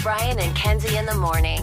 Brian and Kenzie in the morning.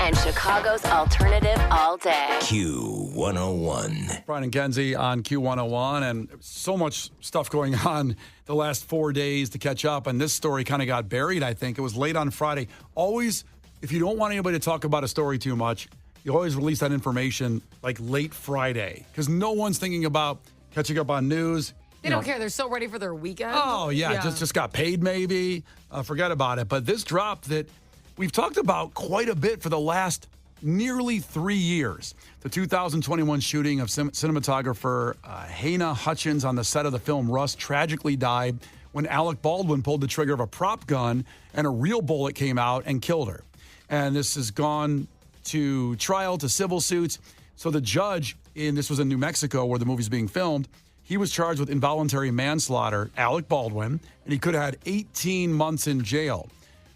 And Chicago's alternative all day. Q101. Brian and Kenzie on Q101, and so much stuff going on the last 4 days to catch up. And this story kind of got buried, I think. It was late on Friday. Always, if you don't want anybody to talk about a story too much, you always release that information like late Friday because no one's thinking about catching up on news. They don't care. They're so ready for their weekend. Oh, yeah. Just got paid maybe. Forget about it. But this drop that we've talked about quite a bit for the last nearly 3 years. The 2021 shooting of cinematographer Haina Hutchins on the set of the film Rust tragically died when Alec Baldwin pulled the trigger of a prop gun and a real bullet came out and killed her. And this has gone to trial, to civil suits. So the judge, this was in New Mexico where the movie's being filmed, he was charged with involuntary manslaughter, Alec Baldwin, and he could have had 18 months in jail.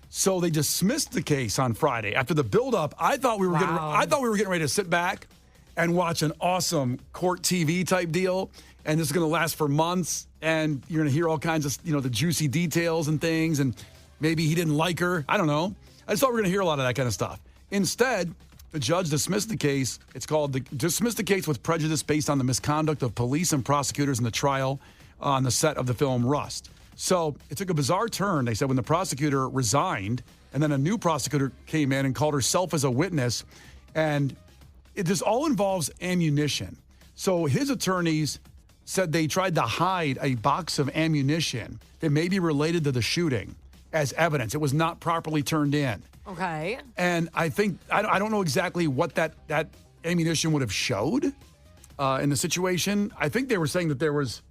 So they dismissed the case on Friday. After the buildup, I thought we were getting ready to sit back and watch an awesome court TV type deal, and this is going to last for months, and you're going to hear all kinds of the juicy details and things, and maybe he didn't like her. I don't know. I just thought we were going to hear a lot of that kind of stuff. Instead, the judge dismissed the case. It's called dismissed the case with prejudice based on the misconduct of police and prosecutors in the trial on the set of the film Rust. So it took a bizarre turn, they said, when the prosecutor resigned, and then a new prosecutor came in and called herself as a witness. And this all involves ammunition. So his attorneys said they tried to hide a box of ammunition that may be related to the shooting as evidence. It was not properly turned in. Okay. And I think, I don't know exactly what that ammunition would have showed in the situation. I think they were saying that there was,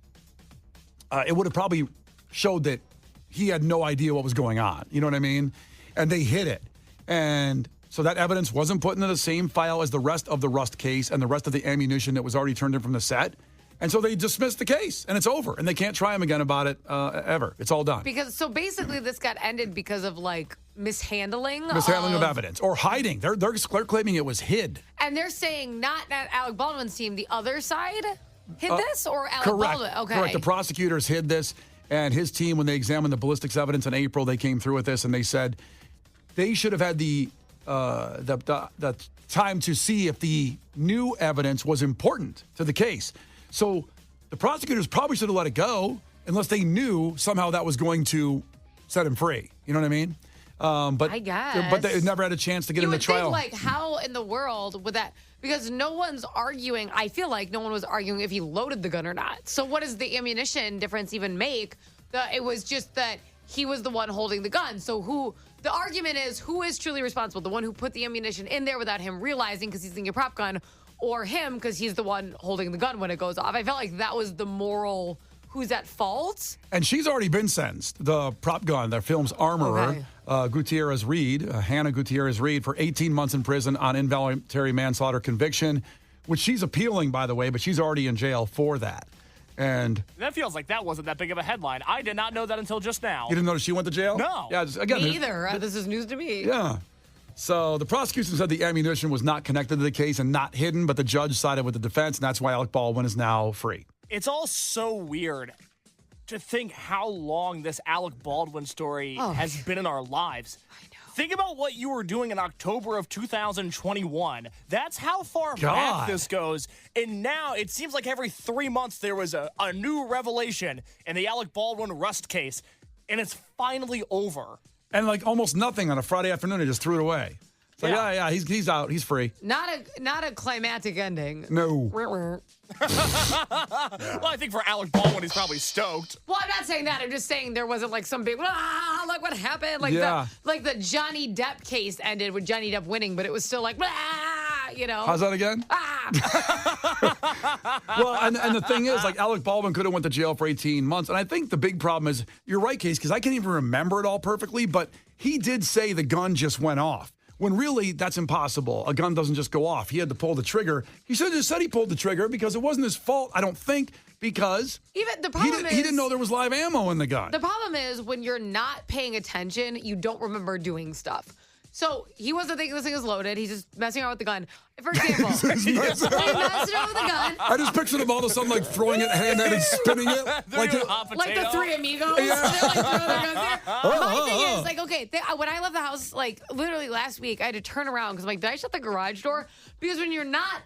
it would have probably showed that he had no idea what was going on. You know what I mean? And they hid it. And so that evidence wasn't put into the same file as the rest of the Rust case and the rest of the ammunition that was already turned in from the set. And so they dismissed the case, and it's over. And they can't try him again about it ever. It's all done. So basically this got ended because of, mishandling of evidence or hiding. They're claiming it was hid. And they're saying not Alec Baldwin's team, the other side hid this, or Alec Baldwin? Okay. Correct. The prosecutors hid this, and his team, when they examined the ballistics evidence in April, they came through with this, and they said they should have had the time to see if the new evidence was important to the case. So the prosecutors probably should have let it go unless they knew somehow that was going to set him free. You know what I mean? But I guess. But they never had a chance to get in the trial. Think, how in the world would that? Because no one's arguing. I feel like no one was arguing if he loaded the gun or not. So what does the ammunition difference even make? It was just that he was the one holding the gun. So the argument is, who is truly responsible? The one who put the ammunition in there without him realizing because he's thinking a prop gun, or him because he's the one holding the gun when it goes off? I felt like that was the moral who's at fault. And she's already been sentenced. The prop gun, the film's armorer, Gutierrez Reed, Hannah Gutierrez Reed, for 18 months in prison on involuntary manslaughter conviction, which she's appealing, by the way, but she's already in jail for that. And that feels like that wasn't that big of a headline. I did not know that until just now. You didn't notice she went to jail? No. Yeah, again, me either. This is news to me. Yeah. So the prosecution said the ammunition was not connected to the case and not hidden, but the judge sided with the defense, and that's why Alec Baldwin is now free. It's all so weird to think how long this Alec Baldwin story has been in our lives. I know. Think about what you were doing in October of 2021. That's how far back this goes. And now it seems like every 3 months there was a new revelation in the Alec Baldwin Rust case, and it's finally over. And almost nothing on a Friday afternoon, he just threw it away. It's he's out, he's free. Not a climactic ending. No. Well, I think for Alec Baldwin, he's probably stoked. Well, I'm not saying that. I'm just saying there wasn't some big, look what happened. The Johnny Depp case ended with Johnny Depp winning, but it was still How's that again? Well, and the thing is, Alec Baldwin could have went to jail for 18 months. And I think the big problem is, you're right, Case, because I can't even remember it all perfectly, but he did say the gun just went off. When really, that's impossible. A gun doesn't just go off. He had to pull the trigger. He should have just said he pulled the trigger because it wasn't his fault, I don't think, because even the problem he didn't know there was live ammo in the gun. The problem is when you're not paying attention, you don't remember doing stuff. So he wasn't thinking this thing was loaded. He's just messing around with the gun. For example, he's messing around with the gun. I just pictured him all of a sudden like throwing it hand at and spinning it. like the Three Amigos. They're like throwing their guns there. My thing is, like, okay, when I left the house, like, literally last week, I had to turn around because I'm like, did I shut the garage door? Because when you're not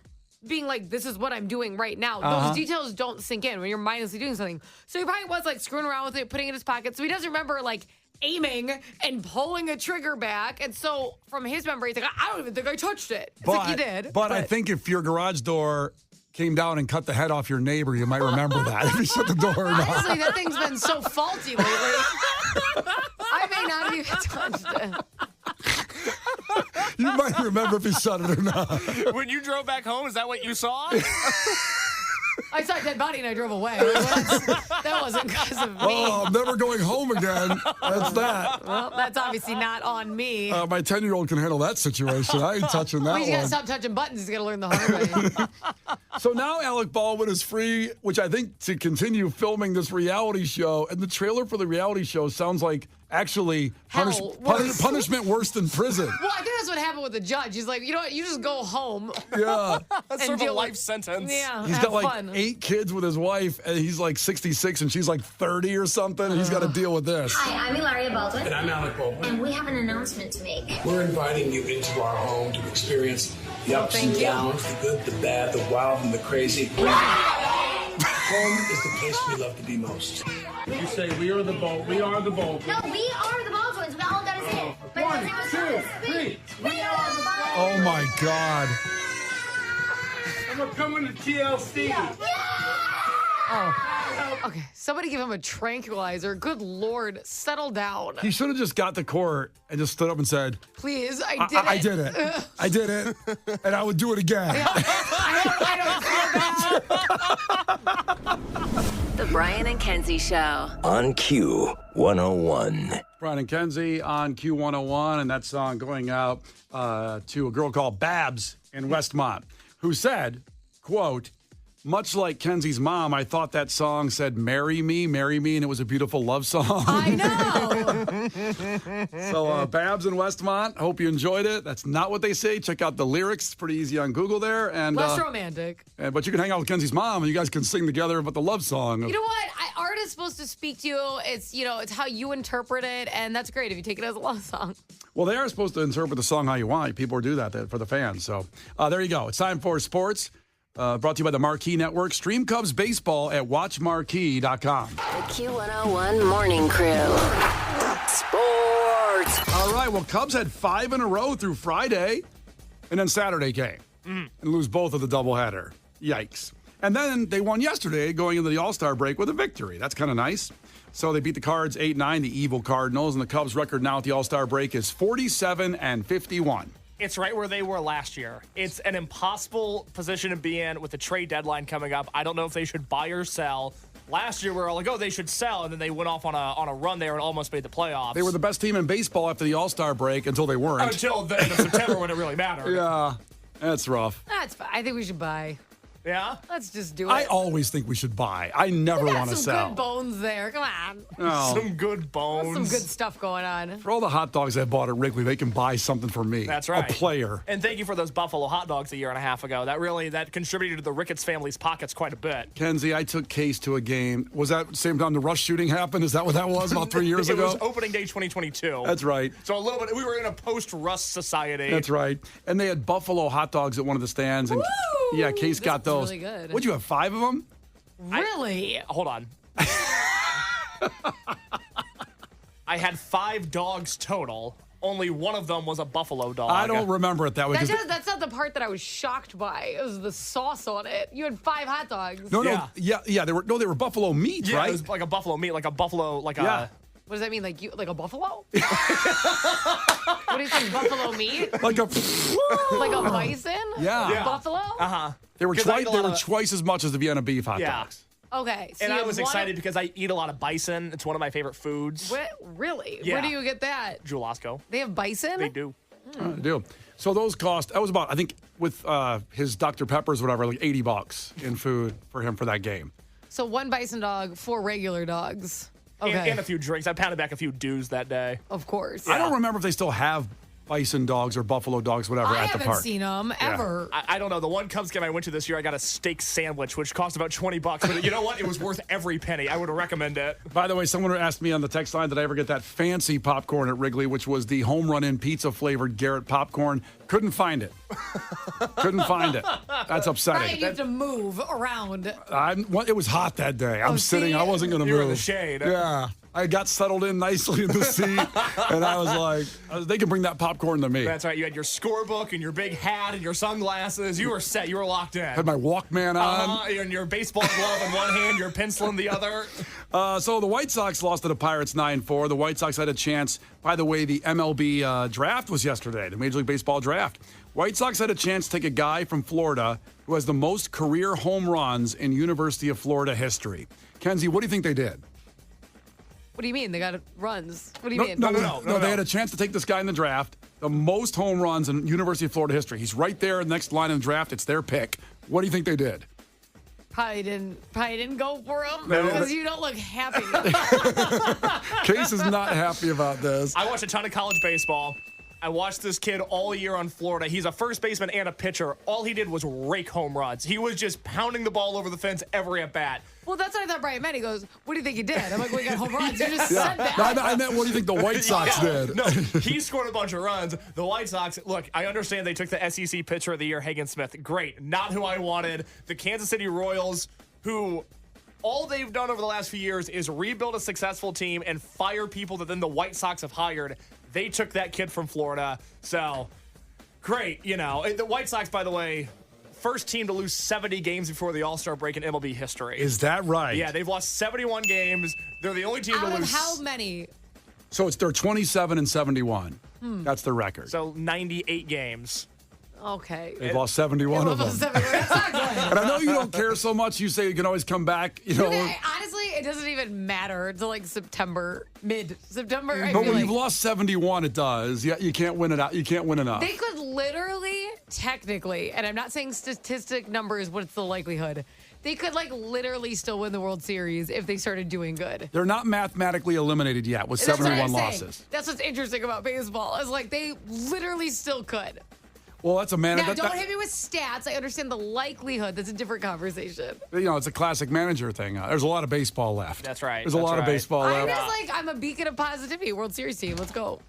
being like, this is what I'm doing right now, those details don't sink in when you're mindlessly doing something. So he probably was like screwing around with it, putting it in his pocket. So he doesn't remember like aiming and pulling a trigger back. And so from his memory, he's like, I don't even think I touched it. It's like you did. But I think if your garage door came down and cut the head off your neighbor, you might remember that if you shut the door or not. Honestly, that thing's been so faulty lately. I may not have even touched it. You might remember if you shut it or not. When you drove back home, is that what you saw? I saw a dead body and I drove away. That wasn't because of me. Oh, I'm never going home again. That's that. Well, that's obviously not on me. My 10-year-old can handle that situation. I ain't touching that Well, he's got to one. stop touching buttons. He's got to learn the hard way. So now Alec Baldwin is free, which I think to continue filming this reality show. And the trailer for the reality show sounds like actually punishment worse than prison. Well, I think that's what happened with the judge. He's like, you know what? You just go home. Yeah. That's sort of a life sentence. Yeah, He's have got like fun. 8 kids with his wife, and he's like 66, and she's like 30 or something, and he's got to deal with this. Hi, I'm Ilaria Baldwin. And I'm Alec Baldwin. And we have an announcement to make. We're inviting you into our home to experience the ups and downs, the good, the bad, the wild, and the crazy. Home is the place we love to be most. You say we are the Baldwins. We are the Baldwins. No, we are the Baldwins. We all gotta say it. But 1, 2, 3. We are the Baldwins. Oh my God. And we're coming to TLC. Oh. Okay, somebody give him a tranquilizer. Good Lord, settle down. He should have just got to court and just stood up and said, Please, I did it. I did it. I did it. And I would do it again. I don't feel bad. The Brian and Kenzie Show. On Q101. Brian and Kenzie on Q101, and that song going out to a girl called Babs in Westmont, who said, quote, much like Kenzie's mom, I thought that song said, marry me, and it was a beautiful love song. I know. So, Babs in Westmont, hope you enjoyed it. That's not what they say. Check out the lyrics. It's pretty easy on Google there. And Less romantic. but you can hang out with Kenzie's mom, and you guys can sing together about the love song. You know what? Art is supposed to speak to you. It's, it's how you interpret it, and that's great if you take it as a love song. Well, they are supposed to interpret the song how you want. People do that for the fans. So, there you go. It's time for sports. Brought to you by the Marquee Network. Stream Cubs baseball at watchmarquee.com. The Q101 Morning Crew. Sports. All right. Well, Cubs had 5 in a row through Friday, and then Saturday came and lose both of the doubleheader. Yikes. And then they won yesterday going into the All-Star break with a victory. That's kind of nice. So they beat the Cards 8-9, the evil Cardinals, and the Cubs' record now at the All-Star break is 47-51. It's right where they were last year. It's an impossible position to be in with the trade deadline coming up. I don't know if they should buy or sell. Last year, we were all like, oh, they should sell, and then they went off on a run there and almost made the playoffs. They were the best team in baseball after the All-Star break until they weren't. Until the end of September when it really mattered. Yeah, that's rough. That's fine. I think we should buy. Yeah? Let's just do it. I always think we should buy. I never want to some sell. good bones there. Come on. No. Some good bones. Some good stuff going on. For all the hot dogs I bought at Wrigley, they can buy something for me. That's right. A player. And thank you for those Buffalo hot dogs a year and a half ago. That contributed to the Ricketts family's pockets quite a bit. Kenzie, I took Case to a game. Was that the same time the Rush shooting happened? Is that what that was about 3 years ago? It was opening day 2022. That's right. So a little bit, we were in a post-Rust society. That's right. And they had Buffalo hot dogs at one of the stands. And Woo! yeah, Case got those. Really good. What'd you have, 5 of them? Really? Hold on. I had 5 dogs total. Only one of them was a buffalo dog. I don't remember it that way. That's not the part that I was shocked by. It was the sauce on it. You had 5 hot dogs. No, they were buffalo meat, Yeah, right? it was like a buffalo meat, like a buffalo, like Yeah. a... What does that mean? Like a buffalo? What do you think? Buffalo meat? Like a Like a bison? Yeah. Buffalo? Uh-huh. They were 'Cause I ate a lot of- twice as much as the Vienna beef hot Yeah. dogs. Okay. So And you I had was one- excited because I eat a lot of bison. It's one of my favorite foods. Really? Yeah. Where do you get that? Julasco. They have bison? They do. I do. So those that was about, I think, with his Dr. Peppers, whatever, like $80 in food for him for that game. So 1 bison dog, 4 regular dogs. Okay. And a few drinks. I pounded back a few dews that day. Of course. I don't remember if they still have bison dogs or buffalo dogs, whatever, I at the haven't park. seen them ever. I don't know. The one Cubs game I went to this year, I got a steak sandwich, which cost about $20. But you know what? It was worth every penny. I would recommend it. By the way, someone asked me on the text line, did I ever get that fancy popcorn at Wrigley, which was the home run in pizza flavored Garrett popcorn? Couldn't find it. Couldn't find it. That's I upsetting. need to move around. It was hot that day. I'm sitting. see? I wasn't going to You move. were in the shade. Yeah. I got settled in nicely in the seat, and I was like, they can bring that popcorn to me. That's right. You had your scorebook and your big hat and your sunglasses. You were set. You were locked in. Had my Walkman on. And your baseball glove in one hand, your pencil in the other. So the White Sox lost to the Pirates 9-4. The White Sox had a chance. By the way, the MLB draft was yesterday, the Major League Baseball draft. White Sox had a chance to take a guy from Florida who has the most career home runs in University of Florida history. Kenzie, what do you think they did? What do you mean? They got runs. What do you mean? No, they had a chance to take this guy in the draft, the most home runs in University of Florida history. He's right there in the next line in the draft. It's their pick. What do you think they did? Probably didn't go for him because you don't look happy. Case is not happy about this. I watched a ton of college baseball. I watched this kid all year on Florida. He's a first baseman and a pitcher. All he did was rake home runs. He was just pounding the ball over the fence every at bat. Well, that's what I thought Brian meant. He goes, what do you think he did? I'm like, we got home runs. You just Yeah. said that. No, I meant, what do you think the White Sox did? No, he scored a bunch of runs. The White Sox, look, I understand they took the SEC Pitcher of the Year, Hagen Smith. Great. Not who I wanted. The Kansas City Royals, who all they've done over the last few years is rebuild a successful team and fire people that then the White Sox have hired. They took that kid from Florida. So, great, you know. The White Sox, by the way, first team to lose 70 games before the All-Star break in MLB history. Is that right? Yeah, they've lost 71 games. They're the only team Out to of lose. how many? So they're 27-71. That's their record. So 98 games. Okay. They've lost 71 of them. It's not good. And I know you don't care so much. You say you can always come back. You know. Honestly, it doesn't even matter until like September, mid-September. I But feel when you've like lost 71, it does. Yeah, you can't win it out. You can't win enough. they could literally, technically, and I'm not saying statistic numbers, what's the likelihood? They could like literally still win the World Series if they started doing good. They're not mathematically eliminated yet with That's what 71 I'm saying. losses. That's what's interesting about baseball. Is like they literally still could. Well, that's a man. Now, don't hit me with stats. I understand the likelihood. That's a different conversation. You know, it's a classic manager thing. There's a lot of baseball left. That's right. There's a lot of baseball I'm left. just like, I'm a beacon of positivity. World Series team. Let's go.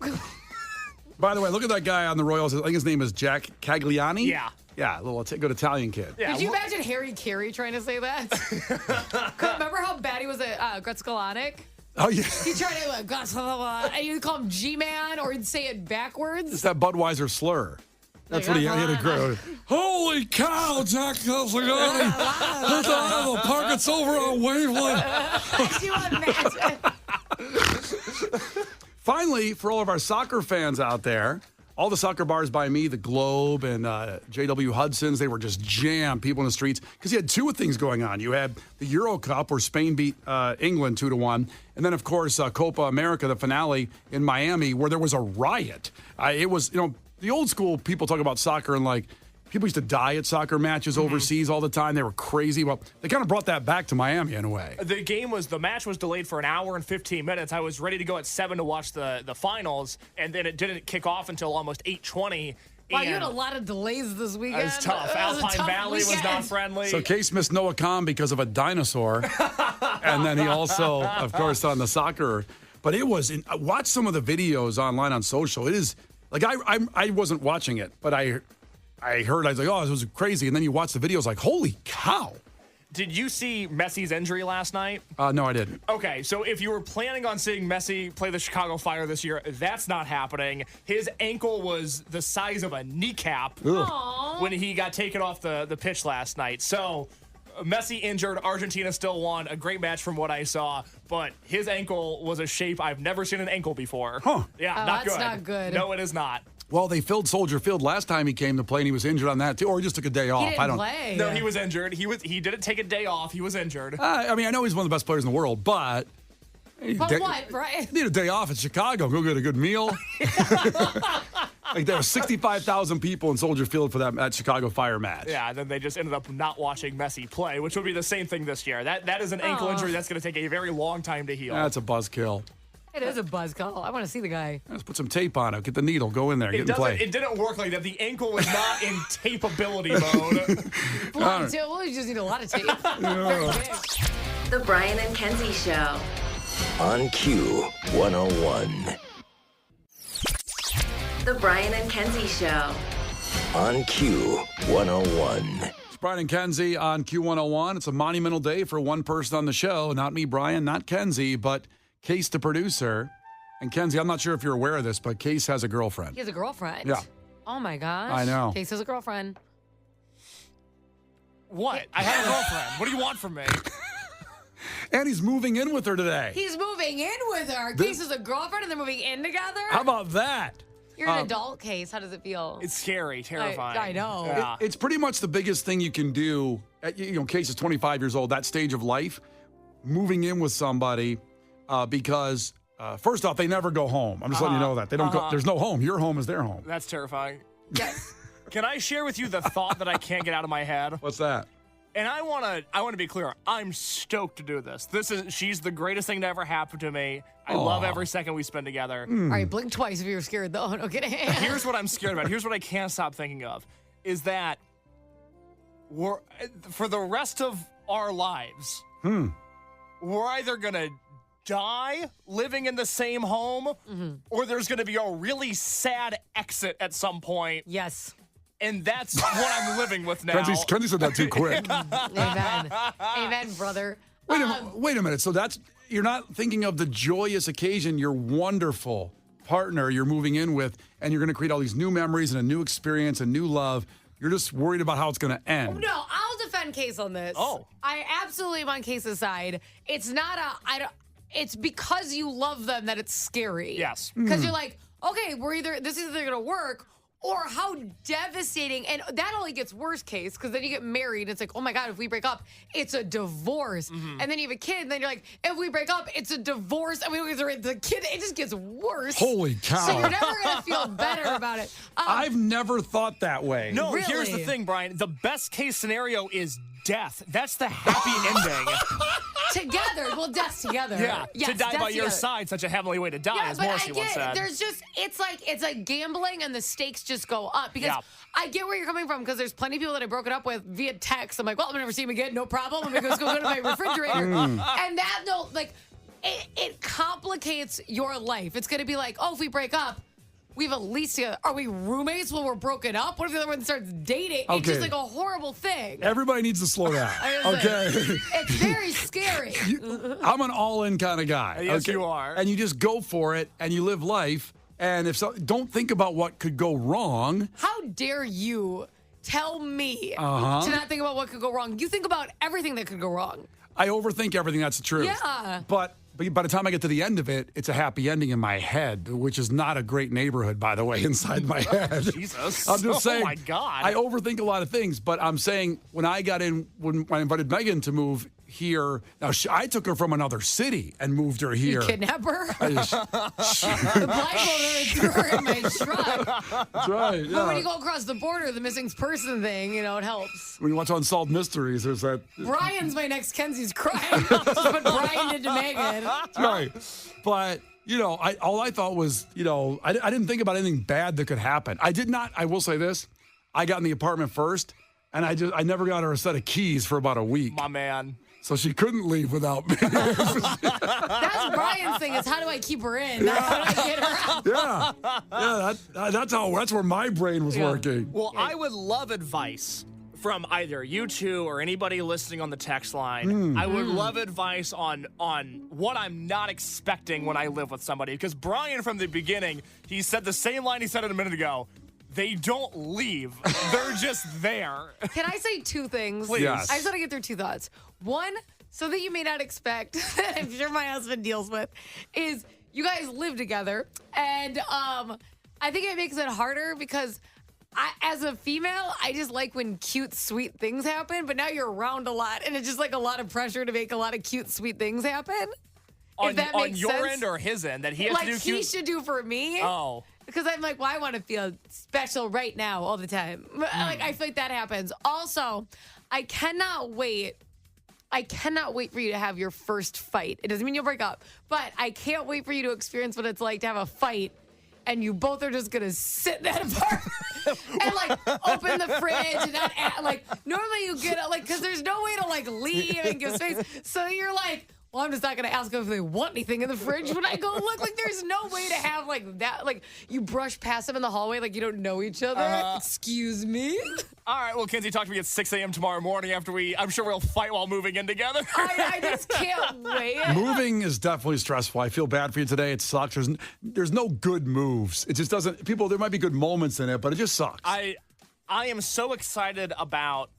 By the way, look at that guay on the Royals. I think his name is Jack Cagliani. Yeah. Yeah, a little good Italian kid. Yeah. Did you imagine Harry Carey trying to say that? Remember how bad he was at Gretzkalanic? Oh, yeah. He tried to like, and you'd call him G-Man or he'd say it backwards. It's that Budweiser slur. That's what he had to grow. Holy cow, Jack Cagliani. That's out of the park. It's over on Waveland. Could you imagine? Finally, for all of our soccer fans out there, all the soccer bars by me, the Globe and JW Hudson's, they were just jammed, people in the streets, because you had two things going on. You had the Euro Cup, where Spain beat England 2-1, and then, of course, Copa America, the finale in Miami, where there was a riot. It was, you know, the old school people talk about soccer and, like, people used to die at soccer matches overseas all the time. They were crazy. Well, they kind of brought that back to Miami in a way. The match was delayed for an hour and 15 minutes. I was ready to go at 7 to watch the finals, and then it didn't kick off until almost 8:20. Wow, you had a lot of delays this weekend. It was tough. Alpine Valley was not friendly. So Case missed Noah Khan because of a dinosaur. And then he also, of course, on the soccer. But it was, watch some of the videos online on social. It is, like, I wasn't watching it, but I heard, I was like, oh, this was crazy. And then you watch the videos like, holy cow. Did you see Messi's injury last night? No, I didn't. Okay, so if you were planning on seeing Messi play the Chicago Fire this year, that's not happening. His ankle was the size of a kneecap when he got taken off the pitch last night. So Messi injured, Argentina still won. A great match from what I saw, but his ankle was a shape I've never seen an ankle before. Huh. Yeah, not that's good. not good. No, it is not. Well, they filled Soldier Field last time he came to play, and he was injured on that too, or he just took a day off. He didn't play. No, he was injured. He didn't take a day off. He was injured. I mean, I know he's one of the best players in the world, but But what, right? Need a day off in Chicago. Go get a good meal. Like there were 65,000 people in Soldier Field for that Chicago Fire match. Yeah, and then they just ended up not watching Messi play, which would be the same thing this year. That is an ankle injury that's going to take a very long time to heal. That's a buzzkill. It is a buzz call. I want to see the guy. Let's put some tape on it. Get the needle. Go in there. Get in play. It didn't work like that. The ankle was not in tapeability mode. Well, you just need a lot of tape. Very big. The Brian and Kenzie Show. On Q101. The Brian and Kenzie Show. On Q101. It's Brian and Kenzie on Q101. It's a monumental day for one person on the show. Not me, Brian, not Kenzie, but Case, the producer. And Kenzie, I'm not sure if you're aware of this, but Case has a girlfriend. He has a girlfriend. Yeah. Oh, my gosh. I know. Case has a girlfriend. What? I have a girlfriend. What do you want from me? And he's moving in with her today. He's moving in with her. Case has a girlfriend and they're moving in together? How about that? You're an adult, Case. How does it feel? It's scary, terrifying. I know. Yeah. It's pretty much the biggest thing you can do. Case is 25 years old, that stage of life, moving in with somebody because, first off, they never go home. I'm just letting you know that. They don't go. There's no home. Your home is their home. That's terrifying. Yes. Can I share with you the thought that I can't get out of my head? What's that? And I want to be clear. I'm stoked to do this. She's the greatest thing to ever happen to me. I love every second we spend together. All right, blink twice if you're scared, though. No kidding. Here's what I'm scared about. Here's what I can't stop thinking of, is that for the rest of our lives, we're either going to die living in the same home, or there's going to be a really sad exit at some point. Yes. And that's what I'm living with now. Kenzie said that too quick. Amen. Amen, brother. Wait a minute. So you're not thinking of the joyous occasion, your wonderful partner you're moving in with, and you're going to create all these new memories and a new experience and new love. You're just worried about how it's going to end. No, I'll defend Case on this. Oh. I absolutely am on Case's side. It's not it's because you love them that it's scary. Yes. Because you're like, okay, this is either going to work, or how devastating. And that only gets worse, Case, because then you get married. It's like, oh my God, if we break up, it's a divorce. And then you have a kid, and then you're like, if we break up, it's a divorce. I mean, the kid, it just gets worse. Holy cow. So you're never going to feel better about it. I've never thought that way. No, Really? Here's the thing, Brian. The best case scenario is death. That's the happy ending. Together. Well, death's together. Yeah. Yes, to die by death's your together. side, such a heavenly way to die, Yeah, as but Morrissey I once get said. it's like gambling and the stakes just go up because Yeah. I get where you're coming from because there's plenty of people that I broke it up with via text. I'm like, well, I'm never see him again, no problem. I'm gonna go to my refrigerator, and that it complicates your life. It's gonna be like, oh, if we break up, we have at least are we roommates when we're broken up? What if the other one starts dating? It's just like a horrible thing. Everybody needs to slow down. Okay. It's very scary. I'm an all-in kind of guy. Yes, you are. And you just go for it, and you live life. And don't think about what could go wrong. How dare you tell me to not think about what could go wrong? You think about everything that could go wrong. I overthink everything. That's the truth. Yeah. But by the time I get to the end of it, it's a happy ending in my head, which is not a great neighborhood, by the way, inside my head. Jesus. I'm just saying. Oh, my God. I overthink a lot of things, but I'm saying when I invited Megan to move here, now I took her from another city and moved her here. You kidnap her? The blindfold her and threw her in my truck. That's right. But when you go across the border, the missing person thing, it helps. When you watch Unsolved Mysteries, there's that. Brian's my next Kenzie's crime. Just what Brian did to Megan. That's right. But, all I thought was, I didn't think about anything bad that could happen. I will say this. I got in the apartment first, and I never got her a set of keys for about a week. My man. So she couldn't leave without me. That's Brian's thing is how do I keep her in? Not how do I get her out? That's where my brain was working. Well, I would love advice from either you two or anybody listening on the text line. I would love advice on what I'm not expecting when I live with somebody. Because Brian, from the beginning, he said the same line he said a minute ago. They don't leave. They're just there. Can I say two things? Please. Yes. I just want to get through two thoughts. One, something you may not expect, that I'm sure my husband deals with, is you guys live together. And I think it makes it harder because as a female, I just like when cute, sweet things happen. But now you're around a lot, and it's just like a lot of pressure to make a lot of cute, sweet things happen. If that makes your sense. end or his end? That he has to do Like cute? he should do for me. Oh. Because I'm like, well, I want to feel special right now all the time. Like, I feel like that happens. Also, I cannot wait I cannot wait for you to have your first fight. It doesn't mean you'll break up, but I can't wait for you to experience what it's like to have a fight and you both are just going to sit in that apartment and like open the fridge and not like normally you get like because there's no way to like leave and give space. So you're like, well, I'm just not going to ask them if they want anything in the fridge when I go look. Like, there's no way to have, like, that. Like, you brush past them in the hallway like you don't know each other. Excuse me? All right, well, Kenzie, talk to me at 6 a.m. tomorrow morning after I'm sure we'll fight while moving in together. I just can't wait. Moving is definitely stressful. I feel bad for you today. It sucks. There's no good moves. It just doesn't, there might be good moments in it, but it just sucks. I am so excited about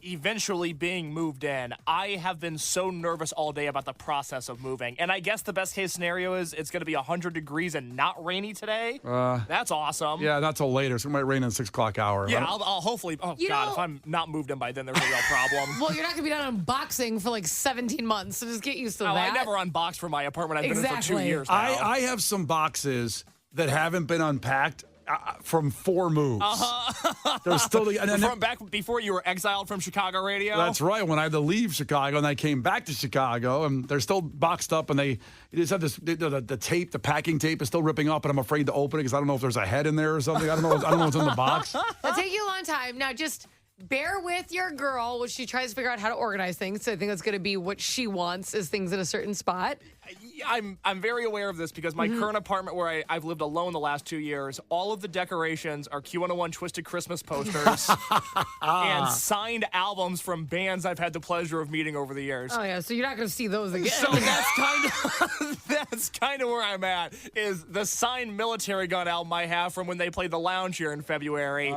eventually being moved in. I have been so nervous all day about the process of moving. And I guess the best case scenario is it's going to be 100 degrees and not rainy today. That's awesome. Yeah, not till later. So it might rain in the 6 o'clock hour. Yeah, I'll hopefully. Oh, God, if I'm not moved in by then, there's a real problem. Well, you're not going to be done unboxing for like 17 months, so just get used to that. I never unboxed for my apartment. I've been in for 2 years now. I have some boxes that haven't been unpacked from 4 moves. They're still from back before you were exiled from Chicago radio. That's right. When I had to leave Chicago and I came back to Chicago, and they're still boxed up, and they just have this. The tape, the packing tape is still ripping up, and I'm afraid to open it because I don't know if there's a head in there or something. I don't know what's in the box. It'll take you a long time. Now, just bear with your girl when she tries to figure out how to organize things. So I think that's going to be what she wants is things in a certain spot. I'm very aware of this because my current apartment where I've lived alone the last 2 years, all of the decorations are Q101 Twisted Christmas posters and signed albums from bands I've had the pleasure of meeting over the years. Oh, yeah. So you're not going to see those again. So that's kind of where I'm at, is the signed Military Gun album I have from when they played the Lounge here in February.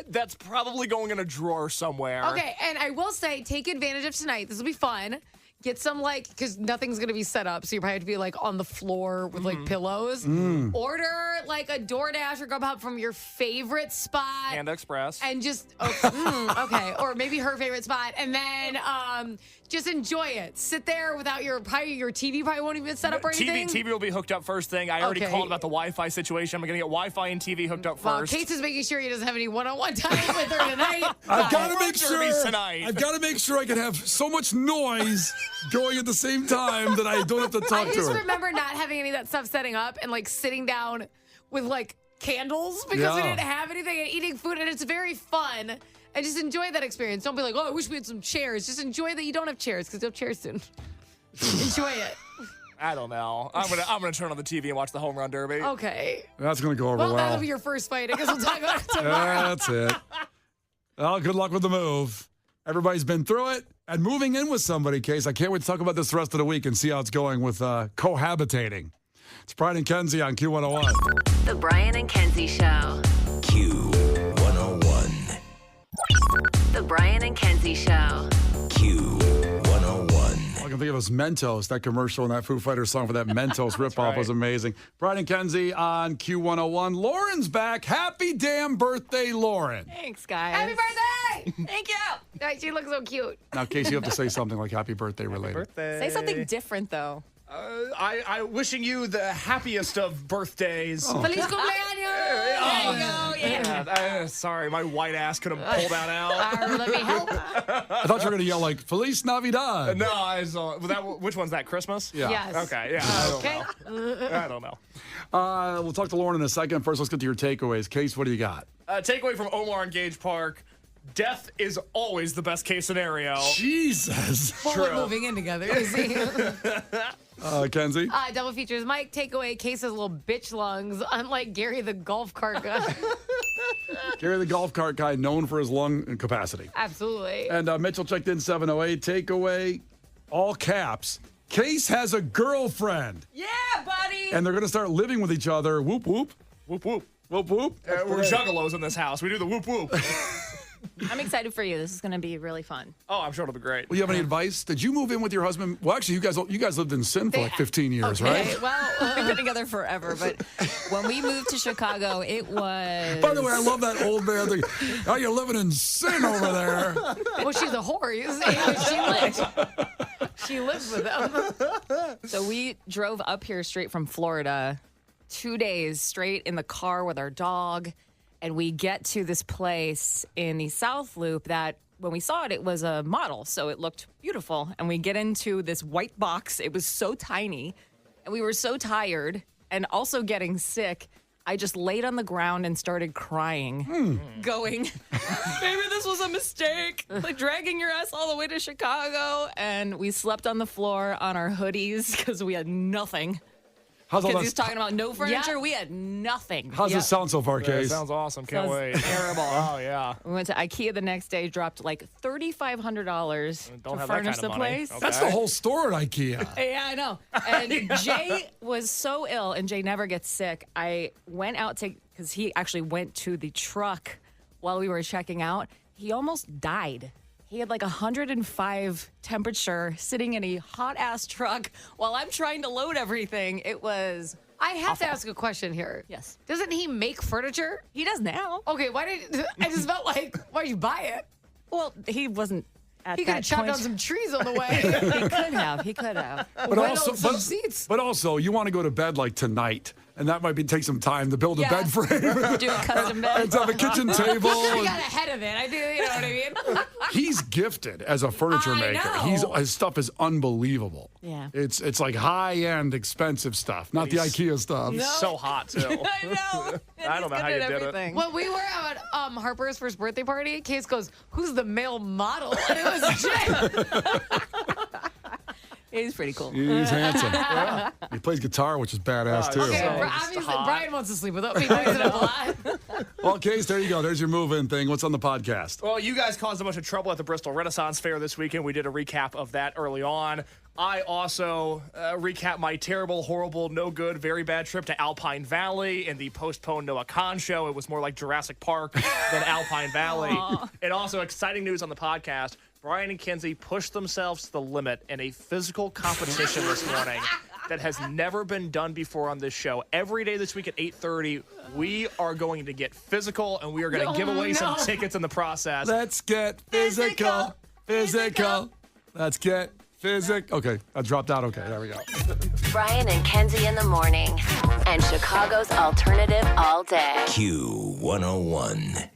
That's probably going in a drawer somewhere. Okay, and I will say, take advantage of tonight. This will be fun. Get some, like, because nothing's going to be set up, so you probably have to be, like, on the floor with, like, pillows. Order, like, a DoorDash or Grubhub from your favorite spot. Panda Express. And just, okay, or maybe her favorite spot. And then just enjoy it. Sit there without your TV probably won't even set up or anything. TV will be hooked up first thing. I already called about the Wi-Fi situation. I'm going to get Wi-Fi and TV hooked up first. Case is making sure he doesn't have any one-on-one time with her tonight. I've got to make sure I can have so much noise going at the same time that I don't have to talk to her. I just remember not having any of that stuff setting up and like sitting down with like candles because we didn't have anything and eating food, and it's very fun. And just enjoy that experience. Don't be like, oh, I wish we had some chairs. Just enjoy that you don't have chairs because you'll have chairs soon. Enjoy it. I don't know. I'm gonna turn on the TV and watch the Home Run Derby. Okay. That's gonna go over well. That'll be your first fight. I guess we'll talk about it tomorrow. That's it. Well, good luck with the move. Everybody's been through it. And moving in with somebody, Case, I can't wait to talk about this the rest of the week and see how it's going with cohabitating. It's Brian and Kenzie on Q101. The Brian and Kenzie Show. Q101. The Brian and Kenzie Show. Q101. I can think of those Mentos, that commercial and that Foo Fighters song for that Mentos ripoff was amazing. Brian and Kenzie on Q101. Lauren's back. Happy damn birthday, Lauren. Thanks, guys. Happy birthday! Thank you. She looks so cute. Now, Casey, you have to say something like happy birthday related. Birthday. Say something different, though. I wishing you the happiest of birthdays. Feliz cumpleaños! There you go. Yeah. Sorry, my white ass could have pulled that out. Let me help. I thought you were going to yell like, Feliz Navidad. No, I saw which one's that, Christmas? Yeah. Yes. Okay, yeah. I don't know. We'll talk to Lauren in a second. First, let's get to your takeaways. Case, what do you got? Takeaway from Omar and Gage Park. Death is always the best case scenario. Jesus. Well, we're moving in together, you see. Kenzie? Double features. Mike, takeaway, Case has little bitch lungs, unlike Gary the golf cart guy. Gary the golf cart guy, known for his lung capacity. Absolutely. And Mitchell checked in 708. Takeaway, all caps. Case has a girlfriend. Yeah, buddy. And they're going to start living with each other. Whoop, whoop. Whoop, whoop. Whoop, whoop. We're juggalos in this house. We do the whoop, whoop. I'm excited for you. This is going to be really fun. Oh, I'm sure it'll be great. Well, you have any advice? Did you move in with your husband? Well, actually, you guys lived in Sin for like 15 years, right? Well, we've been together forever, but when we moved to Chicago, it was... By the way, I love that old man thing. Oh, you're living in Sin over there. Well, she's a whore, you see. She lives with them. So we drove up here straight from Florida, 2 days straight in the car with our dog. And we get to this place in the South Loop that when we saw it, it was a model, so it looked beautiful. And we get into this white box. It was so tiny, and we were so tired and also getting sick. I just laid on the ground and started crying, going, maybe this was a mistake, like dragging your ass all the way to Chicago. And we slept on the floor on our hoodies because we had nothing. Because he's talking about no furniture. Yeah. We had nothing. How's this sound so far, Case? Sounds awesome. Can't wait. Terrible. Oh, yeah. We went to IKEA the next day, dropped like $3,500 to furnish the place. Okay. That's the whole store at IKEA. Yeah, I know. And Jay was so ill, and Jay never gets sick. I went out because he actually went to the truck while we were checking out. He almost died. He had like 105 temperature sitting in a hot ass truck while I'm trying to load everything. It was I have to ask a question here. Yes. Doesn't he make furniture? He does now. Okay, I just felt like, why'd you buy it? Well, he wasn't at He could that have chopped point. down some trees on the way. He could have. Some seats. But also, you want to go to bed like tonight, and that might take some time to build a bed frame. Do a custom bed. And to have a kitchen table. I got ahead of it. I do, you know what I mean? He's gifted as a furniture I maker. know. His stuff is unbelievable. Yeah. It's like high-end, expensive stuff, not the IKEA stuff. He's so hot, too. I know. I don't know how you did it. When we were at Harper's first birthday party, Case goes, "Who's the male model?" And it was Jay. He's pretty cool. He's handsome. Yeah. He plays guitar, which is badass, too. Okay, obviously Brian wants to sleep with him. He brings it up a lot. Well, Case, there you go. There's your move-in thing. What's on the podcast? Well, you guys caused a bunch of trouble at the Bristol Renaissance Fair this weekend. We did a recap of that early on. I also recap my terrible, horrible, no good, very bad trip to Alpine Valley and the postponed Noah Khan show. It was more like Jurassic Park than Alpine Valley. And also exciting news on the podcast. Brian and Kenzie pushed themselves to the limit in a physical competition this morning that has never been done before on this show. Every day this week at 8:30, we are going to get physical, and we are going to give away some tickets in the process. Let's get physical. Physical. Let's get physical. Okay, I dropped out. Okay, there we go. Brian and Kenzie in the morning. And Chicago's alternative all day. Q101.